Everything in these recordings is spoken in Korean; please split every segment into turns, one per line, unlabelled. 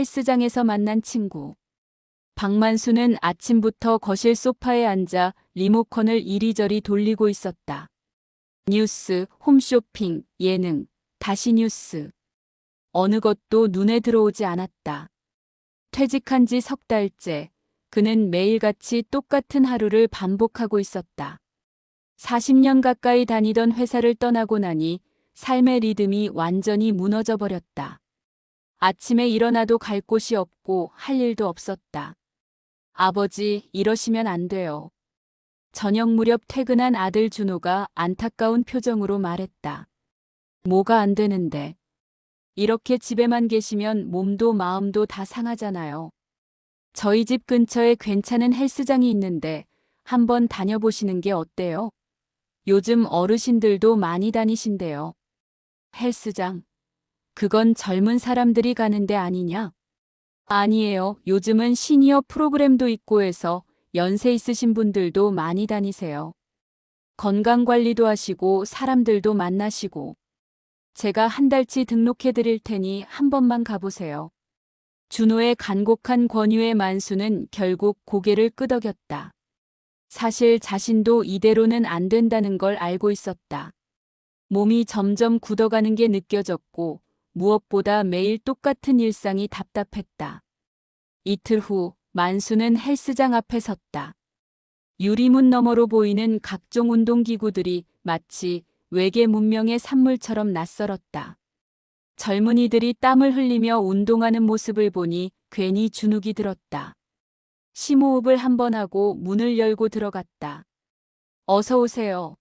헬스장에서 만난 친구. 박만수는 아침부터 거실 소파에 앉아 리모컨을 이리저리 돌리고 있었다. 뉴스, 홈쇼핑, 예능, 다시 뉴스. 어느 것도 눈에 들어오지 않았다. 퇴직한 지 석 달째, 그는 매일같이 똑같은 하루를 반복하고 있었다. 40년 가까이 다니던 회사를 떠나고 나니 삶의 리듬이 완전히 무너져 버렸다. 아침에 일어나도 갈 곳이 없고 할 일도 없었다. 아버지, 이러시면 안 돼요. 저녁 무렵 퇴근한 아들 준호가 안타까운 표정으로 말했다. 뭐가 안 되는데. 이렇게 집에만 계시면 몸도 마음도 다 상하잖아요. 저희 집 근처에 괜찮은 헬스장이 있는데 한번 다녀보시는 게 어때요? 요즘 어르신들도 많이 다니신대요. 헬스장. 그건 젊은 사람들이 가는 데 아니냐? 아니에요. 요즘은 시니어 프로그램도 있고 해서 연세 있으신 분들도 많이 다니세요. 건강관리도 하시고 사람들도 만나시고. 제가 한 달치 등록해 드릴 테니 한 번만 가보세요. 준호의 간곡한 권유에 만수는 결국 고개를 끄덕였다. 사실 자신도 이대로는 안 된다는 걸 알고 있었다. 몸이 점점 굳어가는 게 느껴졌고 무엇보다 매일 똑같은 일상이 답답했다. 이틀 후 만수는 헬스장 앞에 섰다. 유리문 너머로 보이는 각종 운동기구들이 마치 외계 문명의 산물처럼 낯설었다. 젊은이들이 땀을 흘리며 운동하는 모습을 보니 괜히 주눅이 들었다. 심호흡을 한 번 하고 문을 열고 들어갔다. 어서 오세요.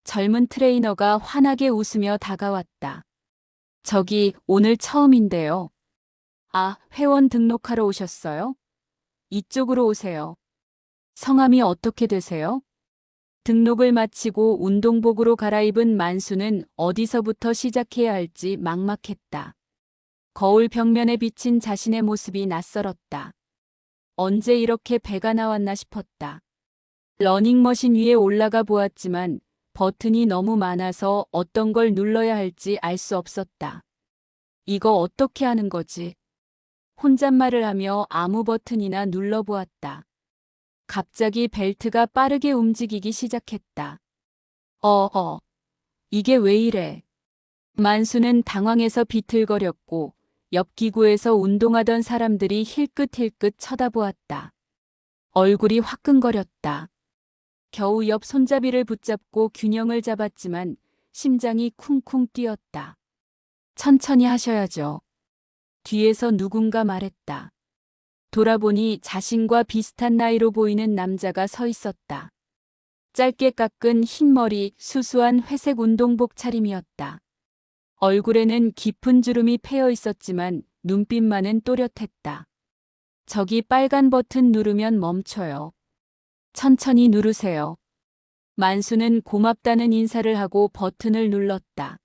젊은 트레이너가 환하게 웃으며 다가왔다. 저기 오늘 처음인데요. 아, 회원 등록하러 오셨어요? 이쪽으로 오세요. 성함이 어떻게 되세요? 등록을 마치고 운동복으로 갈아입은 만수는 어디서부터 시작해야 할지 막막했다. 거울 벽면에 비친 자신의 모습이 낯설었다. 언제 이렇게 배가 나왔나 싶었다. 러닝머신 위에 올라가 보았지만 버튼이 너무 많아서 어떤 걸 눌러야 할지 알 수 없었다. 이거 어떻게 하는 거지? 혼잣말을 하며 아무 버튼이나 눌러보았다. 갑자기 벨트가 빠르게 움직이기 시작했다. 이게 왜 이래? 만수는 당황해서 비틀거렸고 옆 기구에서 운동하던 사람들이 힐끗힐끗 쳐다보았다. 얼굴이 화끈거렸다. 겨우 옆 손잡이를 붙잡고 균형을 잡았지만 심장이 쿵쿵 뛰었다. 천천히 하셔야죠. 뒤에서 누군가 말했다. 돌아보니 자신과 비슷한 나이로 보이는 남자가 서 있었다. 짧게 깎은 흰머리, 수수한 회색 운동복 차림이었다. 얼굴에는 깊은 주름이 패여 있었지만 눈빛만은 또렷했다. 저기 빨간 버튼 누르면 멈춰요. 천천히 누르세요. 만수는 고맙다는 인사를 하고 버튼을 눌렀다.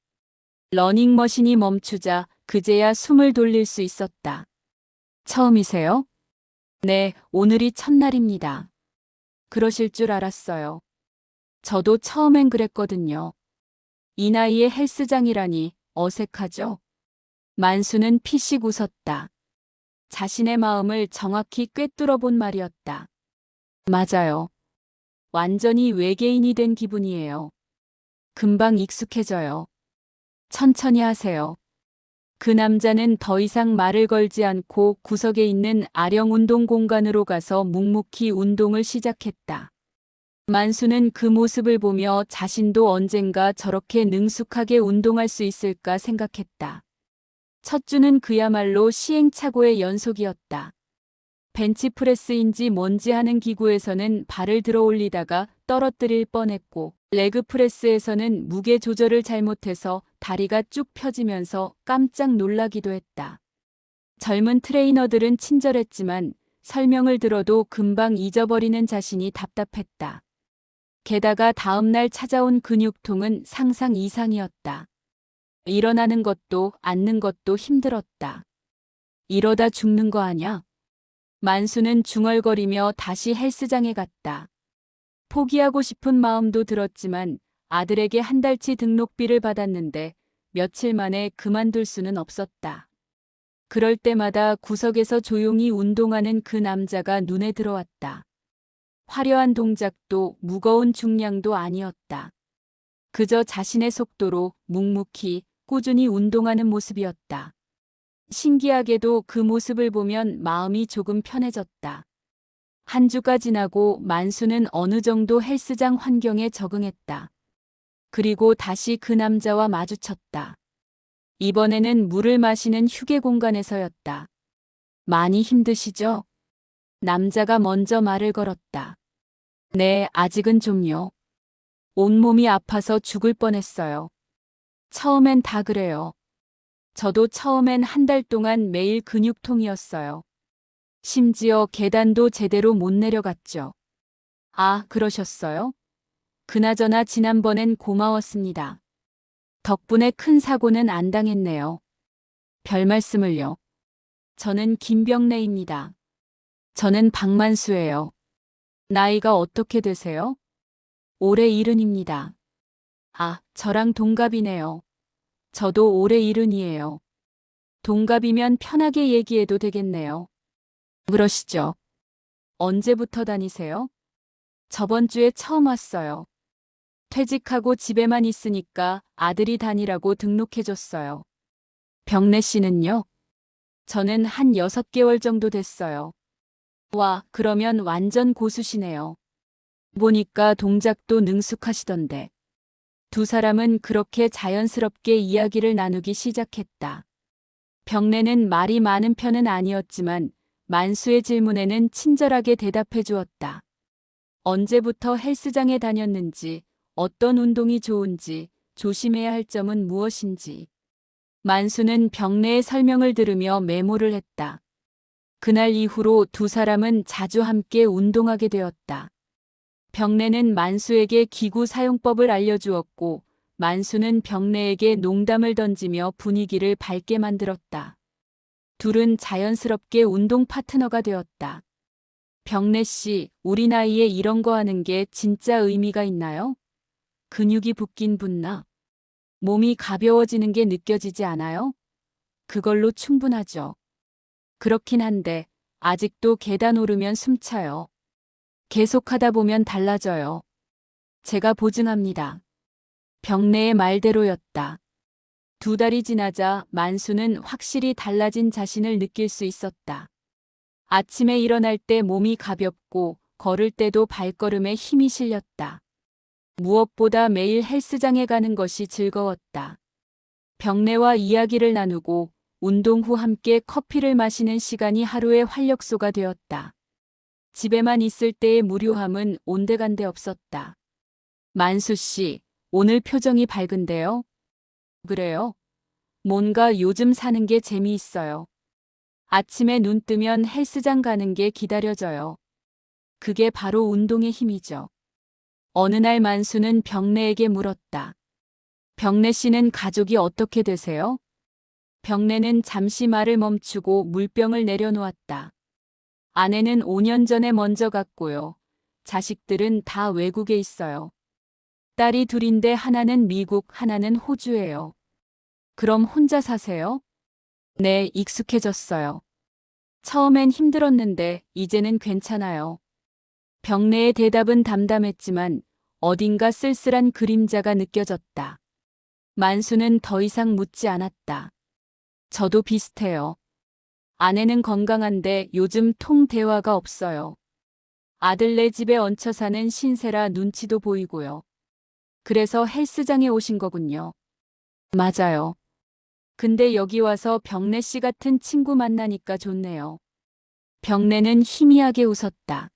러닝머신이 멈추자 그제야 숨을 돌릴 수 있었다. 처음이세요? 네, 오늘이 첫날입니다. 그러실 줄 알았어요. 저도 처음엔 그랬거든요. 이 나이에 헬스장이라니 어색하죠? 만수는 피식 웃었다. 자신의 마음을 정확히 꿰뚫어 본 말이었다. 맞아요. 완전히 외계인이 된 기분이에요. 금방 익숙해져요. 천천히 하세요. 그 남자는 더 이상 말을 걸지 않고 구석에 있는 아령 운동 공간으로 가서 묵묵히 운동을 시작했다. 만수는 그 모습을 보며 자신도 언젠가 저렇게 능숙하게 운동할 수 있을까 생각했다. 첫 주는 그야말로 시행착오의 연속이었다. 벤치프레스인지 뭔지 하는 기구에서는 발을 들어 올리다가 떨어뜨릴 뻔했고, 레그프레스에서는 무게 조절을 잘못해서 다리가 쭉 펴지면서 깜짝 놀라기도 했다. 젊은 트레이너들은 친절했지만 설명을 들어도 금방 잊어버리는 자신이 답답했다. 게다가 다음날 찾아온 근육통은 상상 이상이었다. 일어나는 것도 앉는 것도 힘들었다. 이러다 죽는 거 아냐? 만수는 중얼거리며 다시 헬스장에 갔다. 포기하고 싶은 마음도 들었지만 아들에게 한 달치 등록비를 받았는데 며칠 만에 그만둘 수는 없었다. 그럴 때마다 구석에서 조용히 운동하는 그 남자가 눈에 들어왔다. 화려한 동작도 무거운 중량도 아니었다. 그저 자신의 속도로 묵묵히 꾸준히 운동하는 모습이었다. 신기하게도 그 모습을 보면 마음이 조금 편해졌다. 한 주가 지나고 만수는 어느 정도 헬스장 환경에 적응했다. 그리고 다시 그 남자와 마주쳤다. 이번에는 물을 마시는 휴게 공간에서였다. 많이 힘드시죠? 남자가 먼저 말을 걸었다. 네, 아직은 좀요. 온몸이 아파서 죽을 뻔했어요. 처음엔 다 그래요. 저도 처음엔 한 달 동안 매일 근육통이었어요. 심지어 계단도 제대로 못 내려갔죠. 아, 그러셨어요? 그나저나 지난번엔 고마웠습니다. 덕분에 큰 사고는 안 당했네요. 별 말씀을요. 저는 김병래입니다. 저는 박만수예요. 나이가 어떻게 되세요? 올해 70입니다. 아, 저랑 동갑이네요. 저도 올해 70이에요. 동갑이면 편하게 얘기해도 되겠네요. 그러시죠. 언제부터 다니세요? 저번 주에 처음 왔어요. 퇴직하고 집에만 있으니까 아들이 다니라고 등록해줬어요. 병래 씨는요? 저는 한 6개월 정도 됐어요. 와, 그러면 완전 고수시네요. 보니까 동작도 능숙하시던데. 두 사람은 그렇게 자연스럽게 이야기를 나누기 시작했다. 병래는 말이 많은 편은 아니었지만 만수의 질문에는 친절하게 대답해 주었다. 언제부터 헬스장에 다녔는지, 어떤 운동이 좋은지, 조심해야 할 점은 무엇인지. 만수는 병래의 설명을 들으며 메모를 했다. 그날 이후로 두 사람은 자주 함께 운동하게 되었다. 병래는 만수에게 기구 사용법을 알려주었고, 만수는 병래에게 농담을 던지며 분위기를 밝게 만들었다. 둘은 자연스럽게 운동 파트너가 되었다. 병래 씨, 우리 나이에 이런 거 하는 게 진짜 의미가 있나요? 근육이 붙긴 붙나? 몸이 가벼워지는 게 느껴지지 않아요? 그걸로 충분하죠. 그렇긴 한데, 아직도 계단 오르면 숨차요. 계속하다 보면 달라져요. 제가 보증합니다. 병래의 말대로였다. 2달이 지나자 만수는 확실히 달라진 자신을 느낄 수 있었다. 아침에 일어날 때 몸이 가볍고 걸을 때도 발걸음에 힘이 실렸다. 무엇보다 매일 헬스장에 가는 것이 즐거웠다. 병래와 이야기를 나누고 운동 후 함께 커피를 마시는 시간이 하루의 활력소가 되었다. 집에만 있을 때의 무료함은 온데간데 없었다. 만수 씨, 오늘 표정이 밝은데요? 그래요? 뭔가 요즘 사는 게 재미있어요. 아침에 눈 뜨면 헬스장 가는 게 기다려져요. 그게 바로 운동의 힘이죠. 어느 날 만수는 병래에게 물었다. 병래 씨는 가족이 어떻게 되세요? 병래는 잠시 말을 멈추고 물병을 내려놓았다. 아내는 5년 전에 먼저 갔고요. 자식들은 다 외국에 있어요. 딸이 둘인데 하나는 미국, 하나는 호주예요. 그럼 혼자 사세요? 네, 익숙해졌어요. 처음엔 힘들었는데 이제는 괜찮아요. 병래의 대답은 담담했지만 어딘가 쓸쓸한 그림자가 느껴졌다. 만수는 더 이상 묻지 않았다. 저도 비슷해요. 아내는 건강한데 요즘 통 대화가 없어요. 아들네 집에 얹혀 사는 신세라 눈치도 보이고요. 그래서 헬스장에 오신 거군요. 맞아요. 근데 여기 와서 병래 씨 같은 친구 만나니까 좋네요. 병래는 희미하게 웃었다.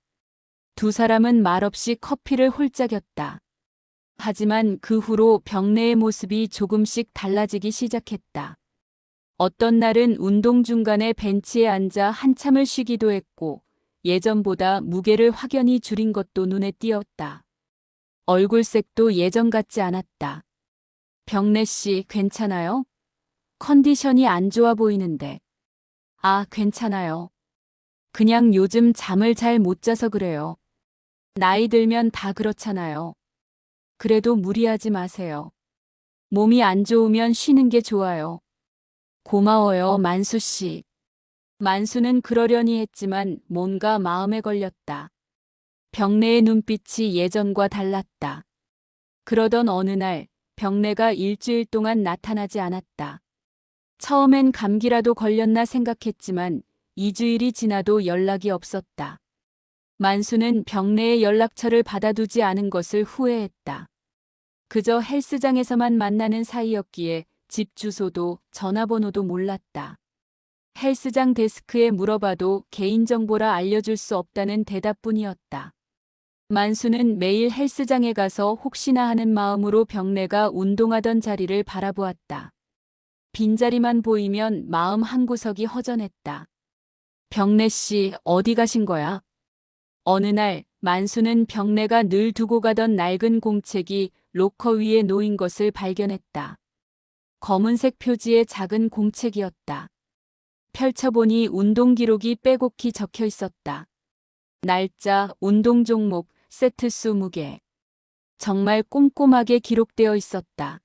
두 사람은 말없이 커피를 홀짝였다. 하지만 그 후로 병래의 모습이 조금씩 달라지기 시작했다. 어떤 날은 운동 중간에 벤치에 앉아 한참을 쉬기도 했고 예전보다 무게를 확연히 줄인 것도 눈에 띄었다. 얼굴색도 예전 같지 않았다. 병래 씨 괜찮아요? 컨디션이 안 좋아 보이는데. 아, 괜찮아요. 그냥 요즘 잠을 잘 못 자서 그래요. 나이 들면 다 그렇잖아요. 그래도 무리하지 마세요. 몸이 안 좋으면 쉬는 게 좋아요. 고마워요, 만수 씨. 만수는 그러려니 했지만 뭔가 마음에 걸렸다. 병내의 눈빛이 예전과 달랐다. 그러던 어느 날 병내가 일주일 동안 나타나지 않았다. 처음엔 감기라도 걸렸나 생각했지만 2주일이 지나도 연락이 없었다. 만수는 병내의 연락처를 받아두지 않은 것을 후회했다. 그저 헬스장에서만 만나는 사이였기에 집 주소도 전화번호도 몰랐다. 헬스장 데스크에 물어봐도 개인정보라 알려줄 수 없다는 대답뿐이었다. 만수는 매일 헬스장에 가서 혹시나 하는 마음으로 병내가 운동하던 자리를 바라보았다. 빈자리만 보이면 마음 한구석이 허전했다. 병내 씨, 어디 가신 거야? 어느 날 만수는 병내가 늘 두고 가던 낡은 공책이 로커 위에 놓인 것을 발견했다. 검은색 표지의 작은 공책이었다. 펼쳐보니 운동 기록이 빼곡히 적혀 있었다. 날짜, 운동 종목, 세트 수, 무게. 정말 꼼꼼하게 기록되어 있었다.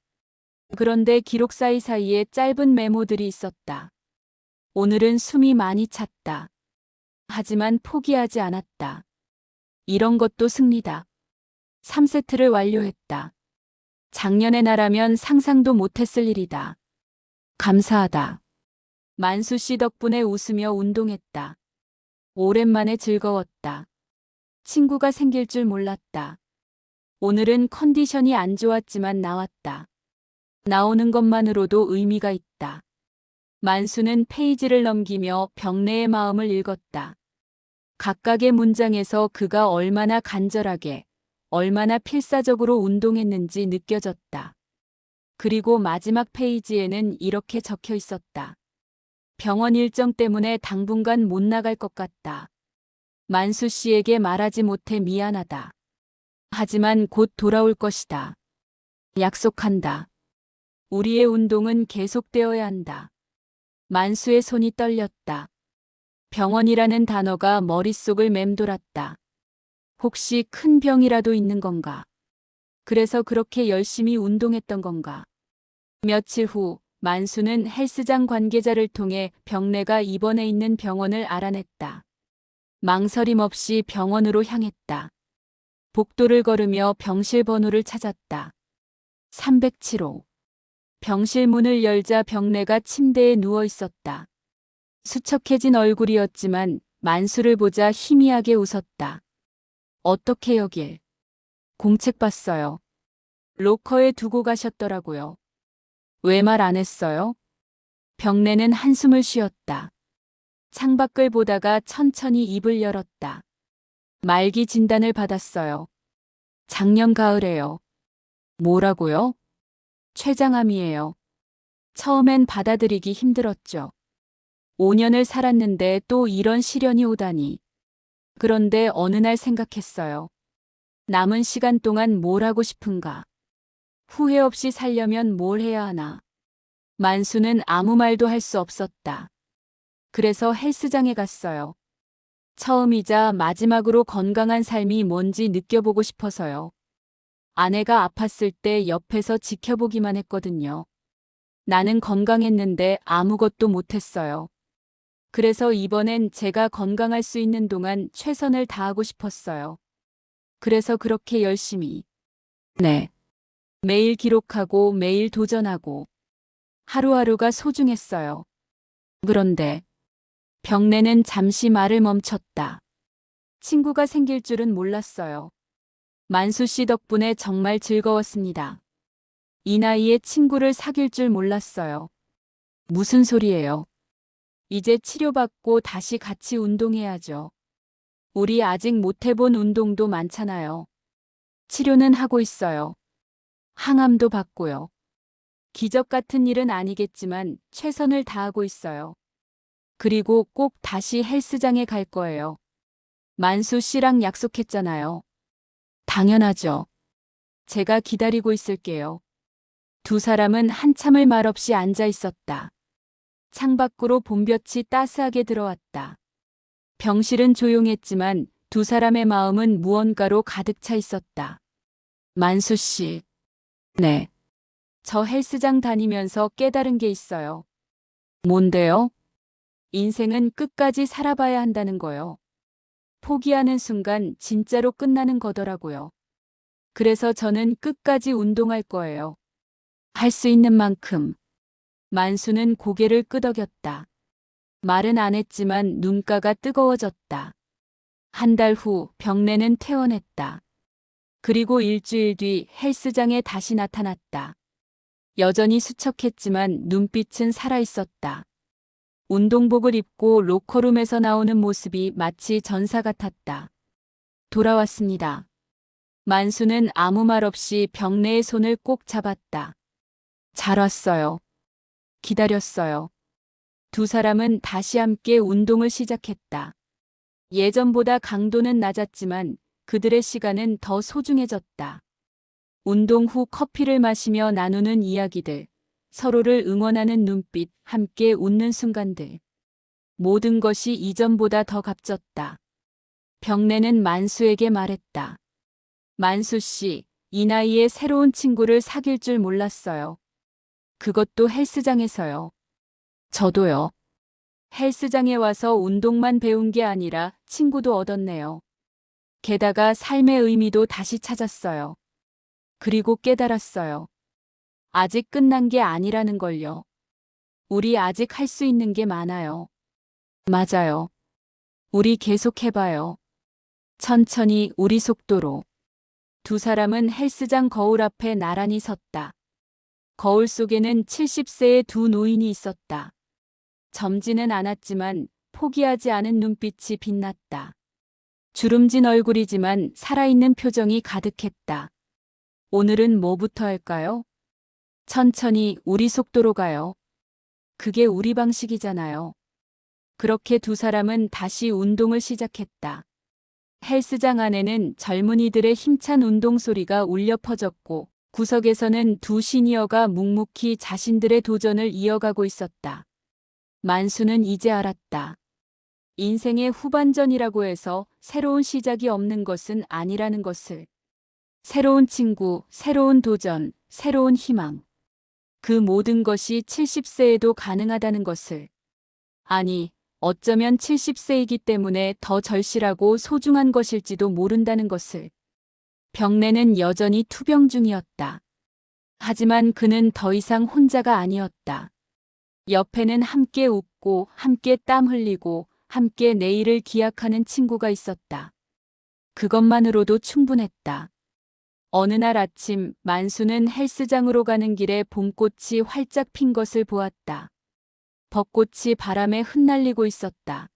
그런데 기록 사이사이에 짧은 메모들이 있었다. 오늘은 숨이 많이 찼다. 하지만 포기하지 않았다. 이런 것도 승리다. 3세트를 완료했다. 작년의 나라면 상상도 못했을 일이다. 감사하다. 만수 씨 덕분에 웃으며 운동했다. 오랜만에 즐거웠다. 친구가 생길 줄 몰랐다. 오늘은 컨디션이 안 좋았지만 나왔다. 나오는 것만으로도 의미가 있다. 만수는 페이지를 넘기며 병내의 마음을 읽었다. 각각의 문장에서 그가 얼마나 간절하게, 얼마나 필사적으로 운동했는지 느껴졌다. 그리고 마지막 페이지에는 이렇게 적혀 있었다. 병원 일정 때문에 당분간 못 나갈 것 같다. 만수 씨에게 말하지 못해 미안하다. 하지만 곧 돌아올 것이다. 약속한다. 우리의 운동은 계속되어야 한다. 만수의 손이 떨렸다. 병원이라는 단어가 머릿속을 맴돌았다. 혹시 큰 병이라도 있는 건가? 그래서 그렇게 열심히 운동했던 건가? 며칠 후 만수는 헬스장 관계자를 통해 병내가 입원해 있는 병원을 알아냈다. 망설임 없이 병원으로 향했다. 복도를 걸으며 병실 번호를 찾았다. 307호. 병실 문을 열자 병내가 침대에 누워 있었다. 수척해진 얼굴이었지만 만수를 보자 희미하게 웃었다. 어떻게 여길? 공책 봤어요. 로커에 두고 가셨더라고요. 왜 말 안 했어요? 병내는 한숨을 쉬었다. 창밖을 보다가 천천히 입을 열었다. 말기 진단을 받았어요. 작년 가을에요. 뭐라고요? 췌장암이에요. 처음엔 받아들이기 힘들었죠. 5년을 살았는데 또 이런 시련이 오다니. 그런데 어느 날 생각했어요. 남은 시간 동안 뭘 하고 싶은가? 후회 없이 살려면 뭘 해야 하나? 만수는 아무 말도 할 수 없었다. 그래서 헬스장에 갔어요. 처음이자 마지막으로 건강한 삶이 뭔지 느껴보고 싶어서요. 아내가 아팠을 때 옆에서 지켜보기만 했거든요. 나는 건강했는데 아무것도 못했어요. 그래서 이번엔 제가 건강할 수 있는 동안 최선을 다하고 싶었어요. 그래서 그렇게 열심히. 네. 매일 기록하고 매일 도전하고. 하루하루가 소중했어요. 그런데 병내는 잠시 말을 멈췄다. 친구가 생길 줄은 몰랐어요. 만수 씨 덕분에 정말 즐거웠습니다. 이 나이에 친구를 사귈 줄 몰랐어요. 무슨 소리예요? 이제 치료받고 다시 같이 운동해야죠. 우리 아직 못 해본 운동도 많잖아요. 치료는 하고 있어요. 항암도 받고요. 기적 같은 일은 아니겠지만 최선을 다하고 있어요. 그리고 꼭 다시 헬스장에 갈 거예요. 만수 씨랑 약속했잖아요. 당연하죠. 제가 기다리고 있을게요. 두 사람은 한참을 말없이 앉아 있었다. 창밖으로 봄볕이 따스하게 들어왔다. 병실은 조용했지만 두 사람의 마음은 무언가로 가득 차 있었다. 만수 씨. 네. 저 헬스장 다니면서 깨달은 게 있어요. 뭔데요? 인생은 끝까지 살아봐야 한다는 거요. 포기하는 순간 진짜로 끝나는 거더라고요. 그래서 저는 끝까지 운동할 거예요. 할 수 있는 만큼. 만수는 고개를 끄덕였다. 말은 안 했지만 눈가가 뜨거워졌다. 한 달 후 병내는 퇴원했다. 그리고 일주일 뒤 헬스장에 다시 나타났다. 여전히 수척했지만 눈빛은 살아있었다. 운동복을 입고 로커룸에서 나오는 모습이 마치 전사 같았다. 돌아왔습니다. 만수는 아무 말 없이 병내의 손을 꼭 잡았다. 잘 왔어요. 기다렸어요. 두 사람은 다시 함께 운동을 시작했다. 예전보다 강도는 낮았지만 그들의 시간은 더 소중해졌다. 운동 후 커피를 마시며 나누는 이야기들, 서로를 응원하는 눈빛, 함께 웃는 순간들. 모든 것이 이전보다 더 값졌다. 병내는 만수에게 말했다. 만수 씨, 이 나이에 새로운 친구를 사귈 줄 몰랐어요. 그것도 헬스장에서요. 저도요. 헬스장에 와서 운동만 배운 게 아니라 친구도 얻었네요. 게다가 삶의 의미도 다시 찾았어요. 그리고 깨달았어요. 아직 끝난 게 아니라는 걸요. 우리 아직 할 수 있는 게 많아요. 맞아요. 우리 계속 해봐요. 천천히 우리 속도로. 두 사람은 헬스장 거울 앞에 나란히 섰다. 거울 속에는 70세의 두 노인이 있었다. 젊지는 않았지만 포기하지 않은 눈빛이 빛났다. 주름진 얼굴이지만 살아있는 표정이 가득했다. 오늘은 뭐부터 할까요? 천천히 우리 속도로 가요. 그게 우리 방식이잖아요. 그렇게 두 사람은 다시 운동을 시작했다. 헬스장 안에는 젊은이들의 힘찬 운동 소리가 울려 퍼졌고 구석에서는 두 시니어가 묵묵히 자신들의 도전을 이어가고 있었다. 만수는 이제 알았다. 인생의 후반전이라고 해서 새로운 시작이 없는 것은 아니라는 것을. 새로운 친구, 새로운 도전, 새로운 희망. 그 모든 것이 70세에도 가능하다는 것을. 아니, 어쩌면 70세이기 때문에 더 절실하고 소중한 것일지도 모른다는 것을. 병내는 여전히 투병 중이었다. 하지만 그는 더 이상 혼자가 아니었다. 옆에는 함께 웃고 함께 땀 흘리고 함께 내일을 기약하는 친구가 있었다. 그것만으로도 충분했다. 어느 날 아침 만수는 헬스장으로 가는 길에 봄꽃이 활짝 핀 것을 보았다. 벚꽃이 바람에 흩날리고 있었다.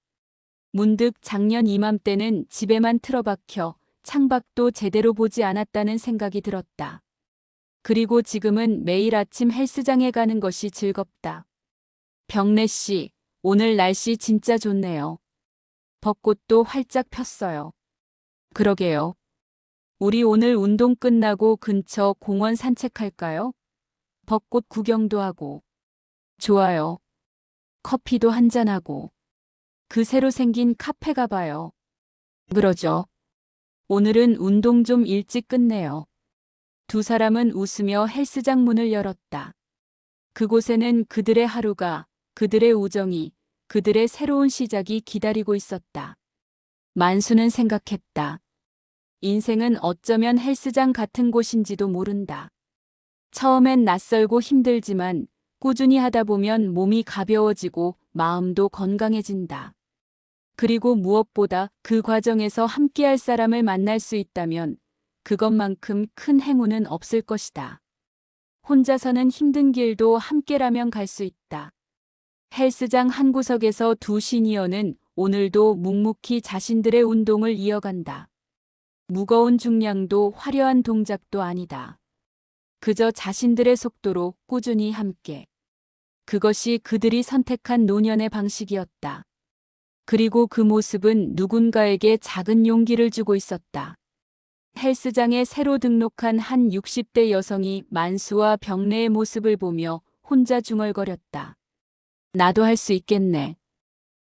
문득 작년 이맘때는 집에만 틀어박혀 창밖도 제대로 보지 않았다는 생각이 들었다. 그리고 지금은 매일 아침 헬스장에 가는 것이 즐겁다. 병래 씨, 오늘 날씨 진짜 좋네요. 벚꽃도 활짝 폈어요. 그러게요. 우리 오늘 운동 끝나고 근처 공원 산책할까요? 벚꽃 구경도 하고. 좋아요. 커피도 한잔하고. 그 새로 생긴 카페 가봐요. 그러죠. 오늘은 운동 좀 일찍 끝내요. 두 사람은 웃으며 헬스장 문을 열었다. 그곳에는 그들의 하루가, 그들의 우정이, 그들의 새로운 시작이 기다리고 있었다. 만수는 생각했다. 인생은 어쩌면 헬스장 같은 곳인지도 모른다. 처음엔 낯설고 힘들지만 꾸준히 하다 보면 몸이 가벼워지고 마음도 건강해진다. 그리고 무엇보다 그 과정에서 함께할 사람을 만날 수 있다면 그것만큼 큰 행운은 없을 것이다. 혼자서는 힘든 길도 함께라면 갈 수 있다. 헬스장 한 구석에서 두 시니어는 오늘도 묵묵히 자신들의 운동을 이어간다. 무거운 중량도 화려한 동작도 아니다. 그저 자신들의 속도로 꾸준히 함께. 그것이 그들이 선택한 노년의 방식이었다. 그리고 그 모습은 누군가에게 작은 용기를 주고 있었다. 헬스장에 새로 등록한 한 60대 여성이 만수와 병래의 모습을 보며 혼자 중얼거렸다. 나도 할 수 있겠네.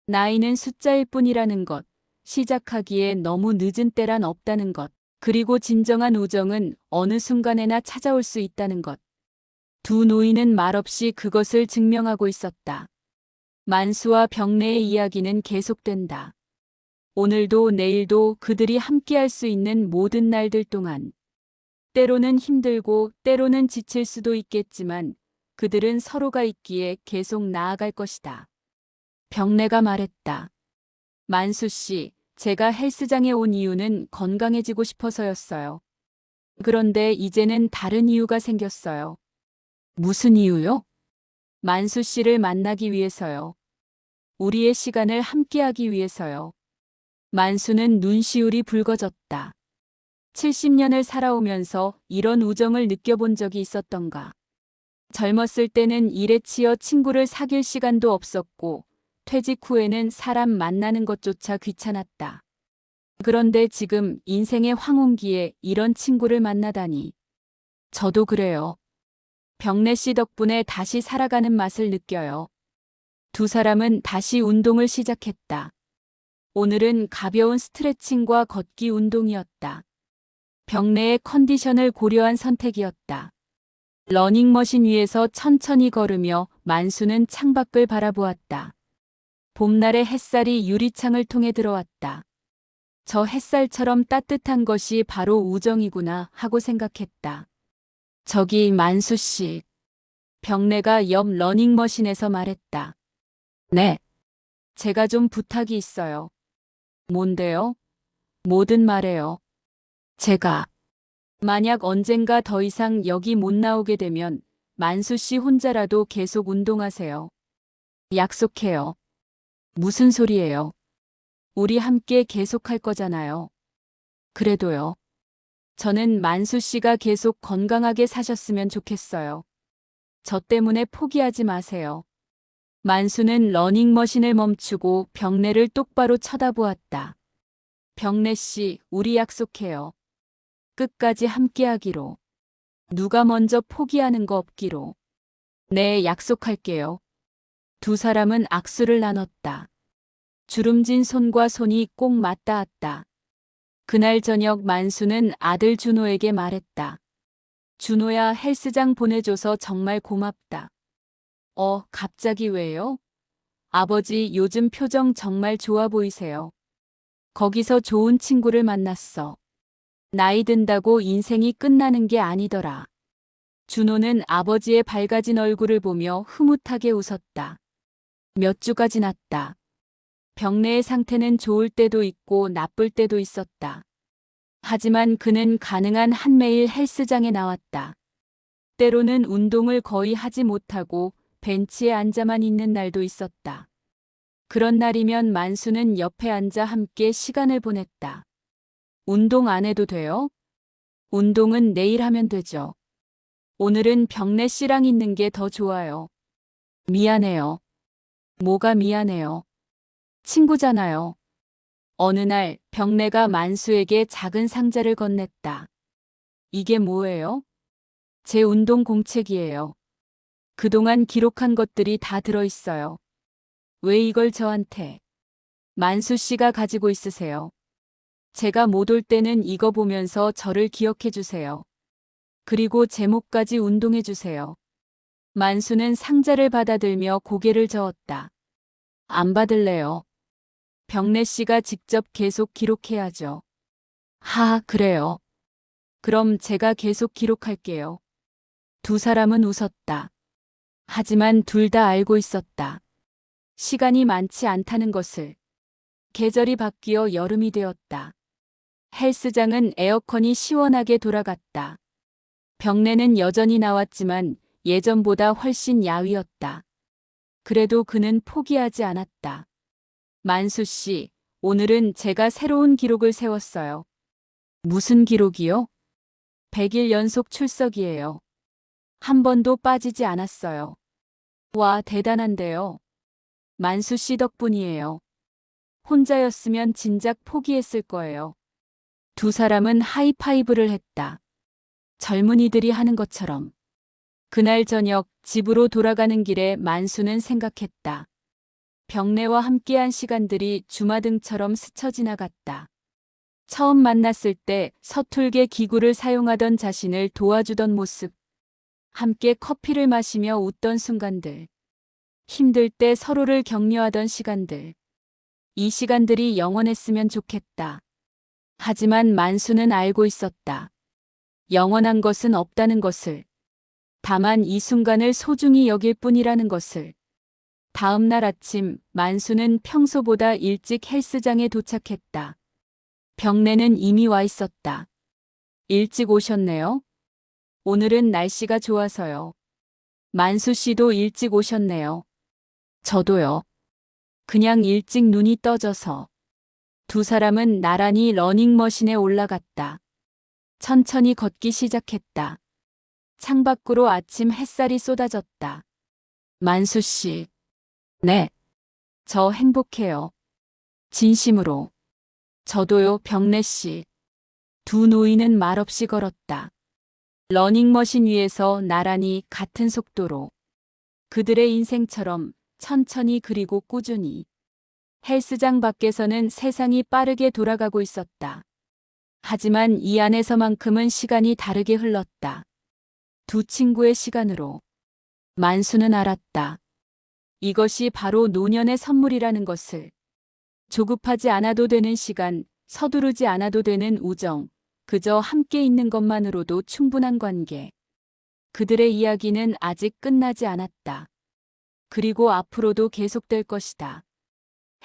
나이는 숫자일 뿐이라는 것, 시작하기에 너무 늦은 때란 없다는 것, 그리고 진정한 우정은 어느 순간에나 찾아올 수 있다는 것. 두 노인은 말없이 그것을 증명하고 있었다. 만수와 병래의 이야기는 계속된다. 오늘도 내일도 그들이 함께할 수 있는 모든 날들 동안. 때로는 힘들고 때로는 지칠 수도 있겠지만 그들은 서로가 있기에 계속 나아갈 것이다. 병래가 말했다. 만수 씨, 제가 헬스장에 온 이유는 건강해지고 싶어서였어요. 그런데 이제는 다른 이유가 생겼어요. 무슨 이유요? 만수 씨를 만나기 위해서요. 우리의 시간을 함께하기 위해서요. 만수는 눈시울이 붉어졌다. 70년을 살아오면서 이런 우정을 느껴본 적이 있었던가. 젊었을 때는 일에 치여 친구를 사귈 시간도 없었고 퇴직 후에는 사람 만나는 것조차 귀찮았다. 그런데 지금 인생의 황혼기에 이런 친구를 만나다니. 저도 그래요. 병래 씨 덕분에 다시 살아가는 맛을 느껴요. 두 사람은 다시 운동을 시작했다. 오늘은 가벼운 스트레칭과 걷기 운동이었다. 병래의 컨디션을 고려한 선택이었다. 러닝머신 위에서 천천히 걸으며 만수는 창밖을 바라보았다. 봄날의 햇살이 유리창을 통해 들어왔다. 저 햇살처럼 따뜻한 것이 바로 우정이구나 하고 생각했다. 저기 만수 씨. 병래가 옆 러닝머신에서 말했다. 네. 제가 좀 부탁이 있어요. 뭔데요? 뭐든 말해요. 제가 만약 언젠가 더 이상 여기 못 나오게 되면 만수 씨 혼자라도 계속 운동하세요. 약속해요. 무슨 소리예요? 우리 함께 계속할 거잖아요. 그래도요. 저는 만수 씨가 계속 건강하게 사셨으면 좋겠어요. 저 때문에 포기하지 마세요. 만수는 러닝머신을 멈추고 병래를 똑바로 쳐다보았다. 병래 씨, 우리 약속해요. 끝까지 함께하기로. 누가 먼저 포기하는 거 없기로. 네, 약속할게요. 두 사람은 악수를 나눴다. 주름진 손과 손이 꼭 맞닿았다. 그날 저녁 만수는 아들 준호에게 말했다. 준호야, 헬스장 보내줘서 정말 고맙다. 갑자기 왜요? 아버지 요즘 표정 정말 좋아 보이세요. 거기서 좋은 친구를 만났어. 나이 든다고 인생이 끝나는 게 아니더라. 준호는 아버지의 밝아진 얼굴을 보며 흐뭇하게 웃었다. 몇 주가 지났다. 병래의 상태는 좋을 때도 있고 나쁠 때도 있었다. 하지만 그는 가능한 한 매일 헬스장에 나왔다. 때로는 운동을 거의 하지 못하고 벤치에 앉아만 있는 날도 있었다. 그런 날이면 만수는 옆에 앉아 함께 시간을 보냈다. 운동 안 해도 돼요? 운동은 내일 하면 되죠. 오늘은 병래 씨랑 있는 게 더 좋아요. 미안해요. 뭐가 미안해요? 친구잖아요. 어느 날 병래가 만수에게 작은 상자를 건넸다. 이게 뭐예요? 제 운동 공책이에요. 그동안 기록한 것들이 다 들어있어요. 왜 이걸 저한테? 만수 씨가 가지고 있으세요. 제가 못 올 때는 이거 보면서 저를 기억해 주세요. 그리고 제목까지 운동해 주세요. 만수는 상자를 받아들며 고개를 저었다. 안 받을래요. 병래 씨가 직접 계속 기록해야죠. 그래요. 그럼 제가 계속 기록할게요. 두 사람은 웃었다. 하지만 둘 다 알고 있었다. 시간이 많지 않다는 것을. 계절이 바뀌어 여름이 되었다. 헬스장은 에어컨이 시원하게 돌아갔다. 병래는 여전히 나왔지만 예전보다 훨씬 야위었다. 그래도 그는 포기하지 않았다. 만수 씨, 오늘은 제가 새로운 기록을 세웠어요. 무슨 기록이요? 100일 연속 출석이에요. 한 번도 빠지지 않았어요. 와, 대단한데요. 만수 씨 덕분이에요. 혼자였으면 진작 포기했을 거예요. 두 사람은 하이파이브를 했다. 젊은이들이 하는 것처럼. 그날 저녁 집으로 돌아가는 길에 만수는 생각했다. 병래와 함께한 시간들이 주마등처럼 스쳐 지나갔다. 처음 만났을 때 서툴게 기구를 사용하던 자신을 도와주던 모습. 함께 커피를 마시며 웃던 순간들. 힘들 때 서로를 격려하던 시간들. 이 시간들이 영원했으면 좋겠다. 하지만 만수는 알고 있었다. 영원한 것은 없다는 것을. 다만 이 순간을 소중히 여길 뿐이라는 것을. 다음 날 아침 만수는 평소보다 일찍 헬스장에 도착했다. 병래는 이미 와 있었다. 일찍 오셨네요. 오늘은 날씨가 좋아서요. 만수 씨도 일찍 오셨네요. 저도요. 그냥 일찍 눈이 떠져서. 두 사람은 나란히 러닝머신에 올라갔다. 천천히 걷기 시작했다. 창밖으로 아침 햇살이 쏟아졌다. 만수 씨. 네. 저 행복해요. 진심으로. 저도요, 병래 씨. 두 노인은 말없이 걸었다. 러닝머신 위에서 나란히 같은 속도로. 그들의 인생처럼 천천히 그리고 꾸준히. 헬스장 밖에서는 세상이 빠르게 돌아가고 있었다. 하지만 이 안에서만큼은 시간이 다르게 흘렀다. 두 친구의 시간으로. 만수는 알았다. 이것이 바로 노년의 선물이라는 것을. 조급하지 않아도 되는 시간, 서두르지 않아도 되는 우정, 그저 함께 있는 것만으로도 충분한 관계. 그들의 이야기는 아직 끝나지 않았다. 그리고 앞으로도 계속될 것이다.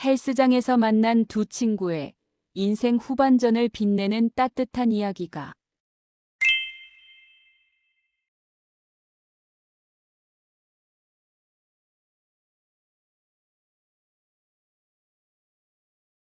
헬스장에서 만난 두 친구의 인생 후반전을 빛내는 따뜻한 이야기가